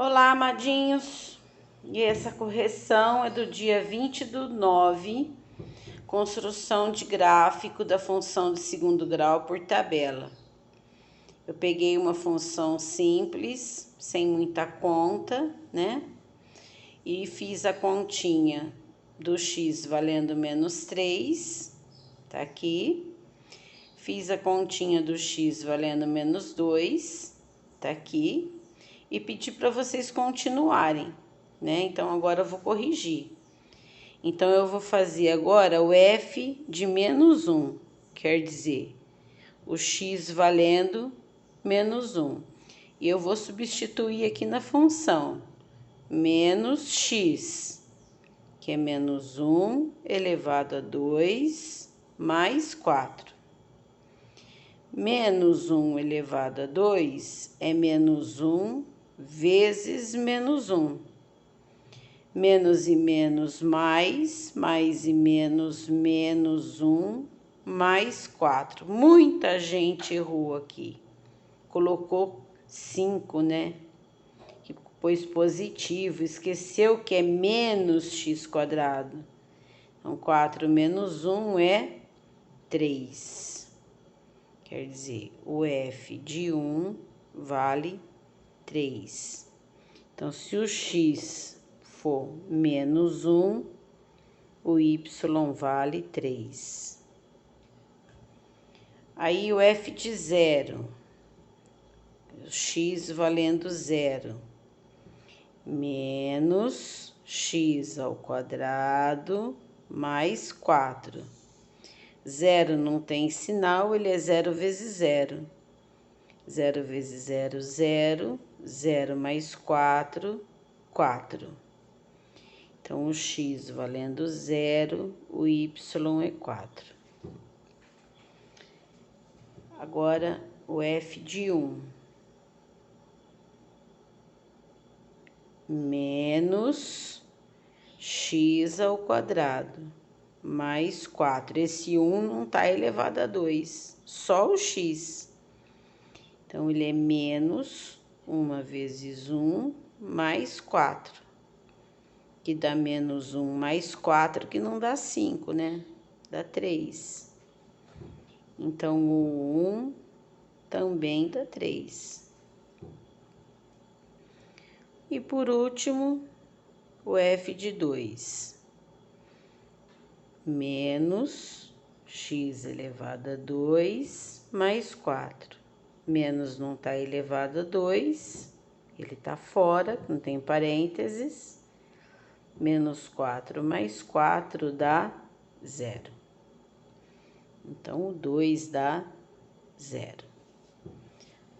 Olá, amadinhos! E essa correção é do dia 20/9, construção de gráfico da função de segundo grau por tabela. Eu peguei uma função simples, sem muita conta, né? E fiz a continha do x valendo -3, tá aqui. Fiz a continha do x valendo -2, tá aqui. E pedi para vocês continuarem, né? Então, agora eu vou corrigir. Então, eu vou fazer agora o f de -1, quer dizer, o x valendo -1. E eu vou substituir aqui na função, menos x, que é -1 elevado a 2 mais 4. -1 elevado a 2 é -1 vezes -1. Menos e menos mais e menos, -1, mais 4. Muita gente errou aqui. Colocou 5, né? Que pôs positivo, esqueceu que é menos x quadrado. Então, 4 menos 1 é 3. Quer dizer, o f de 1 vale 3. Então, se o x for -1, o y vale 3. Aí, o f de 0, o x valendo 0, menos x ao quadrado mais 4. 0 não tem sinal, ele é 0 vezes 0. 0 vezes 0, 0. 0 mais 4, 4. Então, o x valendo 0, o y é 4. Agora, o f de 1. Menos x ao quadrado mais 4. Esse 1 não está elevado a 2, só o x. Então, ele é menos 1 vezes 1 mais 4, que dá -1 mais 4, que não dá 5, né? Dá 3. Então, o 1 também dá 3. E, por último, o f de 2. Menos x elevado a 2 mais 4. Menos não está elevado a 2, ele está fora, não tem parênteses. Menos 4 mais 4 dá 0. Então, o 2 dá 0.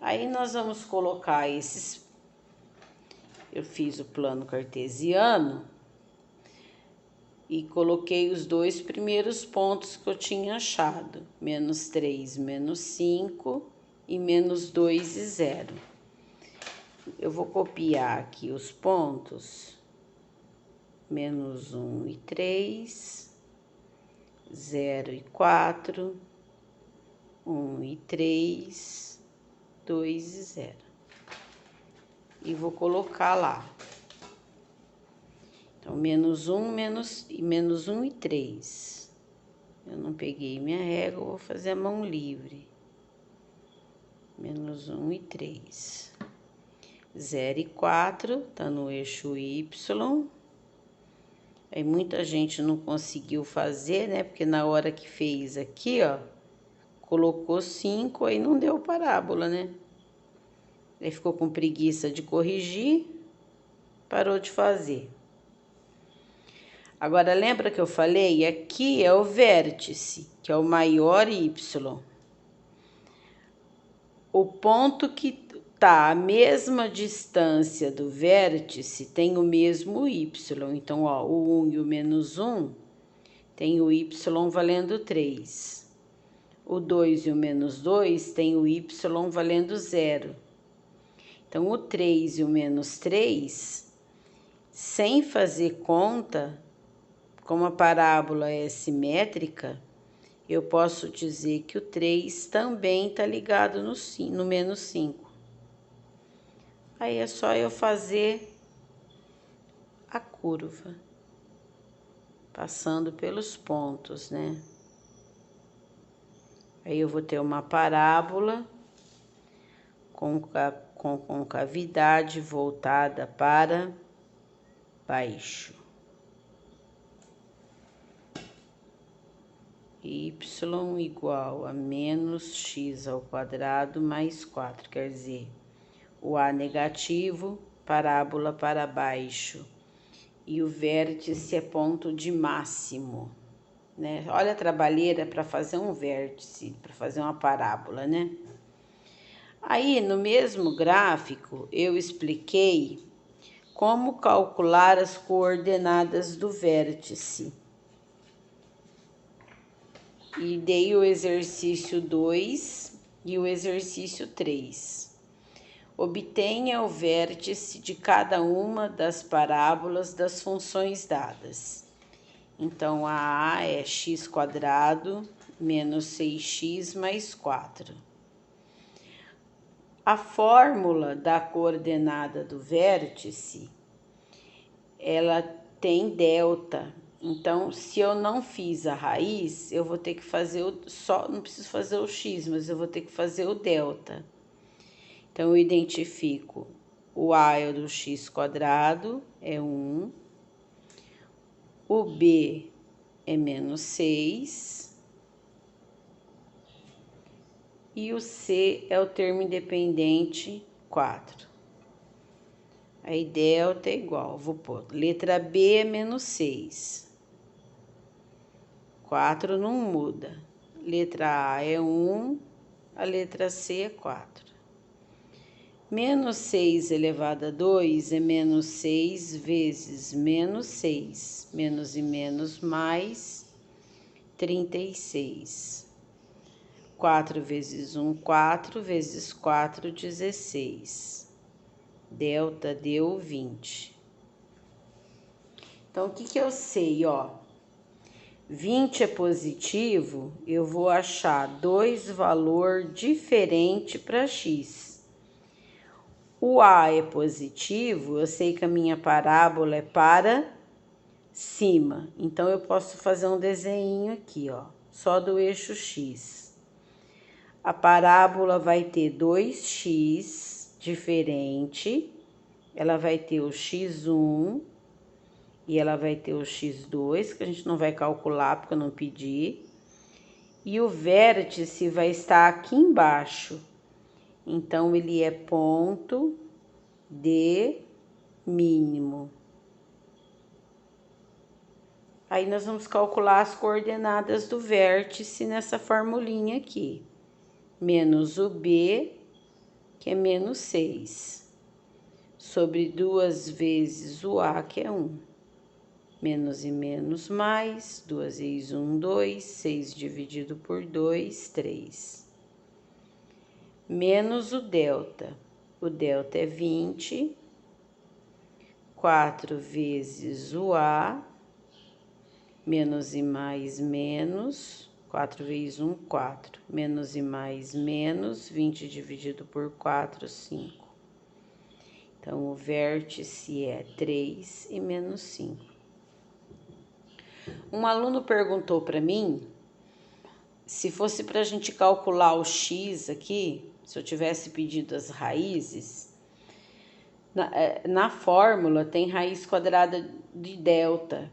Aí, nós vamos colocar esses... Eu fiz o plano cartesiano e coloquei os dois primeiros pontos que eu tinha achado. -3, -5 e -2 e 0. Eu vou copiar aqui os pontos. -1 e 3, 0 e 4, 1 e 3, 2 e 0. E vou colocar lá. Então, -1 e 3. Eu não peguei minha régua, vou fazer a mão livre. -1 e 3. 0 e 4, tá no eixo Y. Aí, muita gente não conseguiu fazer, né? Porque na hora que fez aqui, ó, colocou 5, aí não deu parábola, né? Aí ficou com preguiça de corrigir, parou de fazer. Agora, lembra que eu falei? Aqui é o vértice, que é o maior Y. O ponto que tá a mesma distância do vértice tem o mesmo Y. Então, ó, o 1 e o -1 tem o Y valendo 3. O 2 e o -2 tem o Y valendo 0. Então, o 3 e o -3, sem fazer conta, como a parábola é simétrica, eu posso dizer que o 3 também está ligado no -5. Aí é só eu fazer a curva, passando pelos pontos, né? Aí eu vou ter uma parábola com concavidade voltada para baixo. Y igual a menos x ao quadrado mais 4, quer dizer, o A negativo, parábola para baixo. E o vértice é ponto de máximo, né? Olha a trabalheira para fazer um vértice, para fazer uma parábola, né? Aí, no mesmo gráfico, eu expliquei como calcular as coordenadas do vértice. E dei o exercício 2 e o exercício 3. Obtenha o vértice de cada uma das parábolas das funções dadas. Então, a A é x² menos 6x mais 4. A fórmula da coordenada do vértice, ela tem delta. Então, se eu não fiz a raiz, eu vou ter que fazer não preciso fazer o x, mas eu vou ter que fazer o delta. Então, eu identifico o A é do x², é 1. O B é menos 6. E o C é o termo independente 4. Aí delta é igual, vou pôr, letra B é menos 6. 4 não muda. Letra A é 1, a letra C é 4. Menos 6 elevado a 2 é menos 6 vezes menos 6. Menos e menos mais 36. 4 vezes 1, 4, vezes 4, 16. Delta deu 20. Então, o que eu sei, ó? 20 é positivo, eu vou achar dois valores diferentes para x. O A é positivo, eu sei que a minha parábola é para cima. Então, eu posso fazer um desenho aqui, ó, só do eixo x. A parábola vai ter 2x diferente, ela vai ter o x1 e ela vai ter o x2, que a gente não vai calcular porque eu não pedi. E o vértice vai estar aqui embaixo. Então, ele é ponto de mínimo. Aí, nós vamos calcular as coordenadas do vértice nessa formulinha aqui. Menos o B, que é menos 6, sobre 2 vezes o A, que é 1. Menos e menos mais, 2 vezes 1, 2, 6 dividido por 2, 3. Menos o delta é 20, 4 vezes o A, menos e mais menos, 4 vezes 1, 4. Menos e mais menos, 20 dividido por 4, 5. Então, o vértice é 3 e menos 5. Um aluno perguntou para mim se fosse para a gente calcular o x aqui, se eu tivesse pedido as raízes, na fórmula tem raiz quadrada de delta,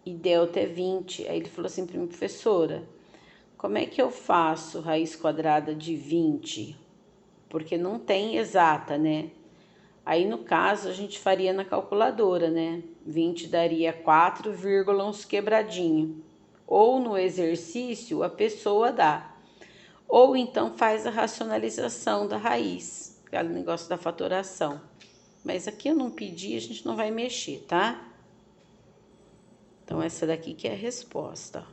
e delta é 20. Aí ele falou assim para mim, professora, como é que eu faço raiz quadrada de 20? Porque não tem exata, né? Aí, no caso, a gente faria na calculadora, né? 20 daria 4, uns quebradinho. Ou no exercício, a pessoa dá. Ou então faz a racionalização da raiz, aquele negócio da fatoração. Mas aqui eu não pedi, a gente não vai mexer, tá? Então, essa daqui que é a resposta.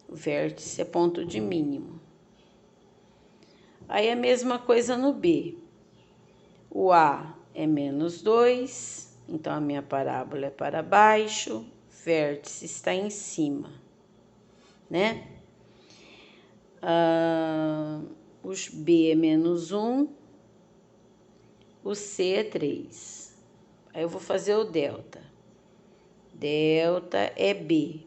O vértice é ponto de mínimo. Aí, a mesma coisa no B. O A é menos 2, então a minha parábola é para baixo, vértice está em cima, né? O B é menos 1, o C é 3. Aí eu vou fazer o delta. Delta é B,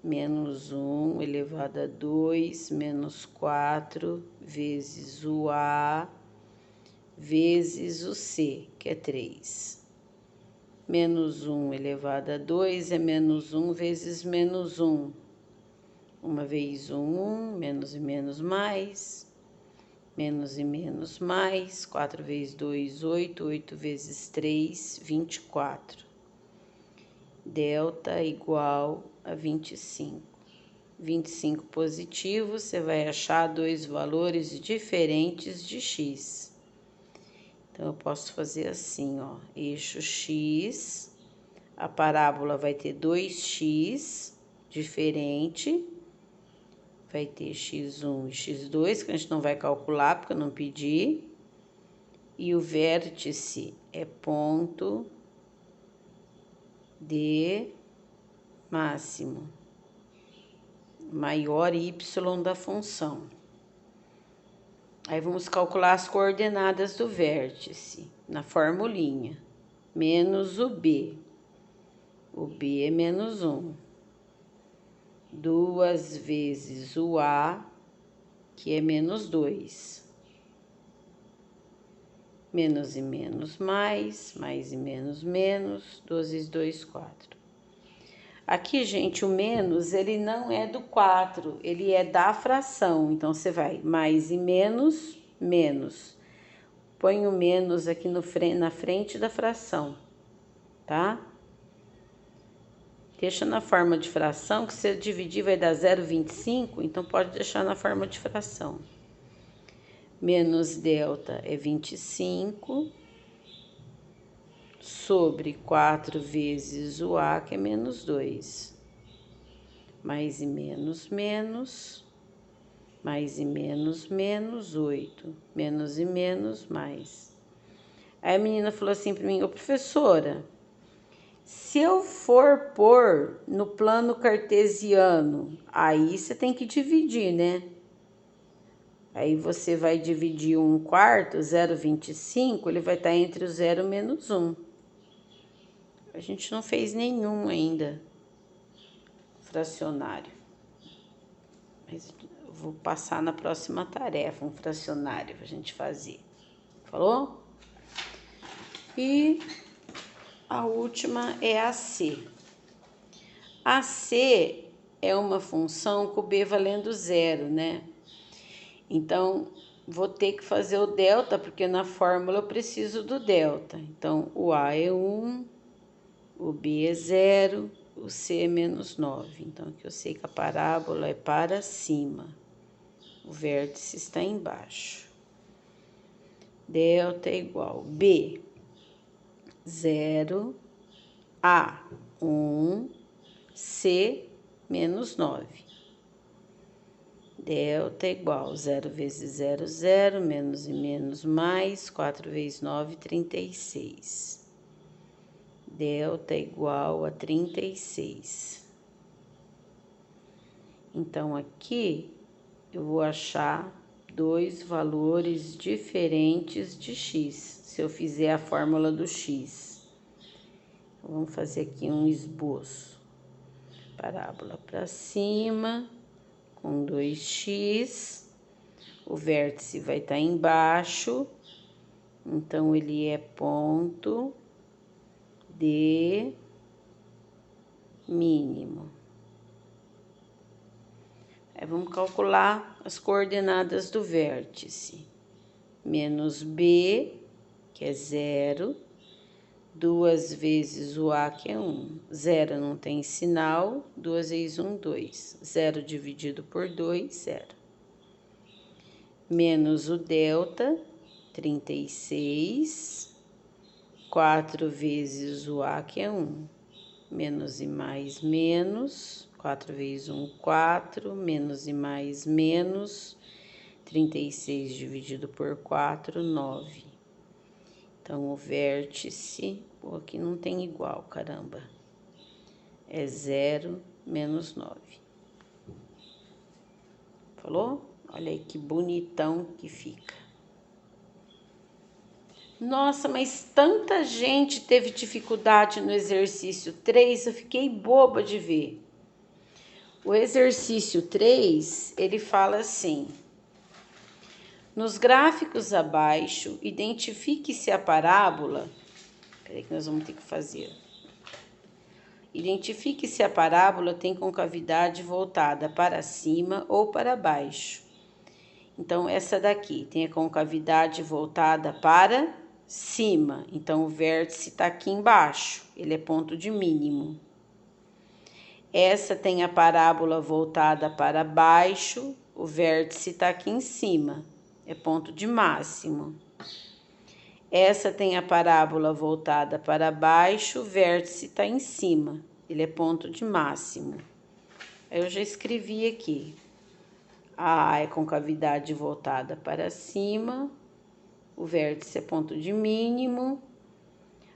menos 1 elevado a 2, menos 4, vezes o A, vezes o C, que é 3. Menos 1 elevado a 2 é menos 1 vezes menos 1. Uma vez 1, menos e menos mais. Menos e menos mais. 4 vezes 2, 8. 8 vezes 3, 24. Delta igual a 25. 25 positivo, você vai achar dois valores diferentes de x. Então, eu posso fazer assim, ó, eixo x, a parábola vai ter 2x diferente, vai ter x1 e x2, que a gente não vai calcular, porque eu não pedi, e o vértice é ponto de máximo, maior y da função. Aí vamos calcular as coordenadas do vértice, na formulinha. Menos o B. O B é menos 1. 2 vezes o A, que é menos 2. Menos e menos mais e menos menos. 2 vezes 2, 4. Aqui, gente, o menos, ele não é do 4, ele é da fração. Então, você vai mais e menos, menos. Põe o menos aqui na frente da fração, tá? Deixa na forma de fração, que se eu dividir vai dar 0,25, então pode deixar na forma de fração. Menos delta é 25, sobre 4 vezes o A, que é menos 2. Mais e menos, menos. Mais e menos, menos 8. Menos e menos, mais. Aí a menina falou assim para mim, ô professora, se eu for pôr no plano cartesiano, aí você tem que dividir, né? Aí você vai dividir 1/4, 0,25, ele vai estar entre o 0 e menos 1. A gente não fez nenhum ainda, fracionário. Mas eu vou passar na próxima tarefa, um fracionário pra gente fazer. Falou? E a última é a C. A C é uma função com o B valendo 0, né? Então, vou ter que fazer o delta, porque na fórmula eu preciso do delta. Então, o A é 1, o B é 0, o C é menos 9. Então, aqui eu sei que a parábola é para cima. O vértice está embaixo. Delta é igual B, 0, A, 1, C, menos 9. Delta é igual 0 vezes 0, 0, menos e menos mais, 4 vezes 9, 36. Delta é igual a 36. Então, aqui eu vou achar dois valores diferentes de x, se eu fizer a fórmula do x. Vamos fazer aqui um esboço. Parábola para cima, com 2x. O vértice vai estar embaixo, então ele é ponto de mínimo. Aí vamos calcular as coordenadas do vértice. Menos B, que é 0, 2 vezes o A, que é 1. 0 não tem sinal, 2 vezes 1, 2. 0 dividido por 2, 0. Menos o delta, 36. 4 vezes o A, que é 1. Menos e mais, menos. 4 vezes 1, 4. Menos e mais, menos. 36 dividido por 4, 9. Então, o vértice, pô, aqui não tem igual, caramba. É 0 menos 9. Falou? Olha aí que bonitão que fica. Nossa, mas tanta gente teve dificuldade no exercício 3, eu fiquei boba de ver. O exercício 3, ele fala assim: nos gráficos abaixo, identifique se a parábola... Peraí que nós vamos ter que fazer. Identifique se a parábola tem concavidade voltada para cima ou para baixo. Então, essa daqui tem a concavidade voltada para cima. Então, o vértice está aqui embaixo. Ele é ponto de mínimo. Essa tem a parábola voltada para baixo. O vértice está aqui em cima. É ponto de máximo. Essa tem a parábola voltada para baixo. O vértice está em cima. Ele é ponto de máximo. Eu já escrevi aqui. A é concavidade voltada para cima, o vértice é ponto de mínimo.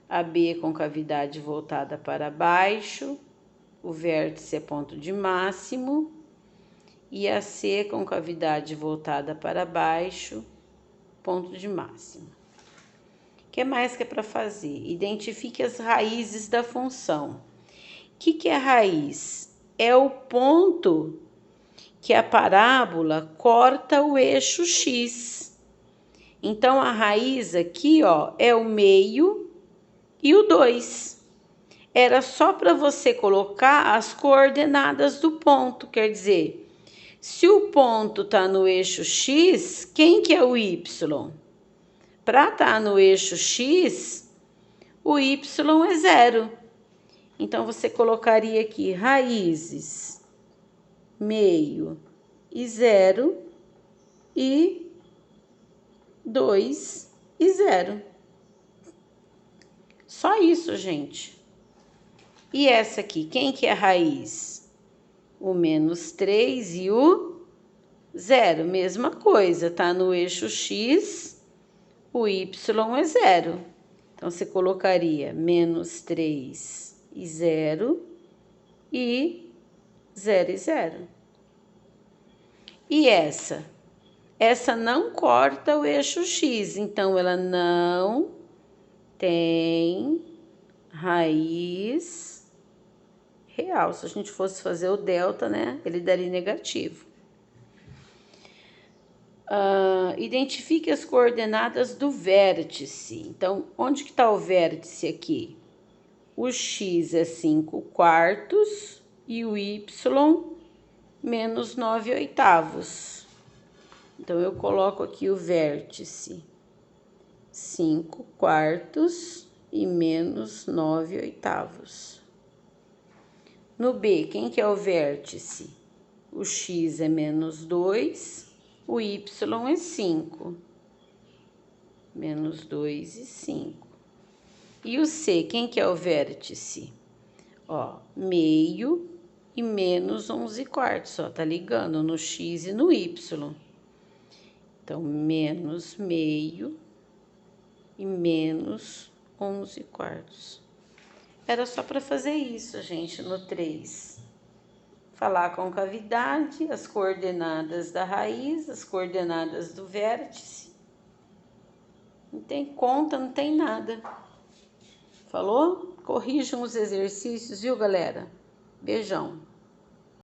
A B é concavidade voltada para baixo, o vértice é ponto de máximo. E a C é concavidade voltada para baixo, ponto de máximo. O que mais que é para fazer? Identifique as raízes da função. O que é raiz? É o ponto que a parábola corta o eixo X. Então, a raiz aqui, ó, é o meio e o 2. Era só para você colocar as coordenadas do ponto, quer dizer, se o ponto está no eixo X, quem que é o Y? Para estar no eixo X, o Y é 0. Então, você colocaria aqui raízes, meio e 0 e 2 e 0. Só isso, gente. E essa aqui, quem que é a raiz? O menos 3 e o 0. Mesma coisa, tá no eixo X, o Y é 0. Então, você colocaria menos 3 e 0 e 0 e 0. E essa? Essa não corta o eixo X, então ela não tem raiz real. Se a gente fosse fazer o delta, né, ele daria negativo. Identifique as coordenadas do vértice. Então, onde que está o vértice aqui? O X é 5/4 e o Y menos 9/8. Então, eu coloco aqui o vértice 5/4 e menos 9/8. No B, quem que é o vértice? O X é menos 2, o Y é 5. Menos 2 e 5. E o C, quem que é o vértice? Ó, meio e menos 11/4, ó, tá ligando no X e no Y. Então, menos meio e menos 11/4. Era só para fazer isso, gente, no 3. Falar a concavidade, as coordenadas da raiz, as coordenadas do vértice. Não tem conta, não tem nada. Falou? Corrijam os exercícios, viu, galera? Beijão.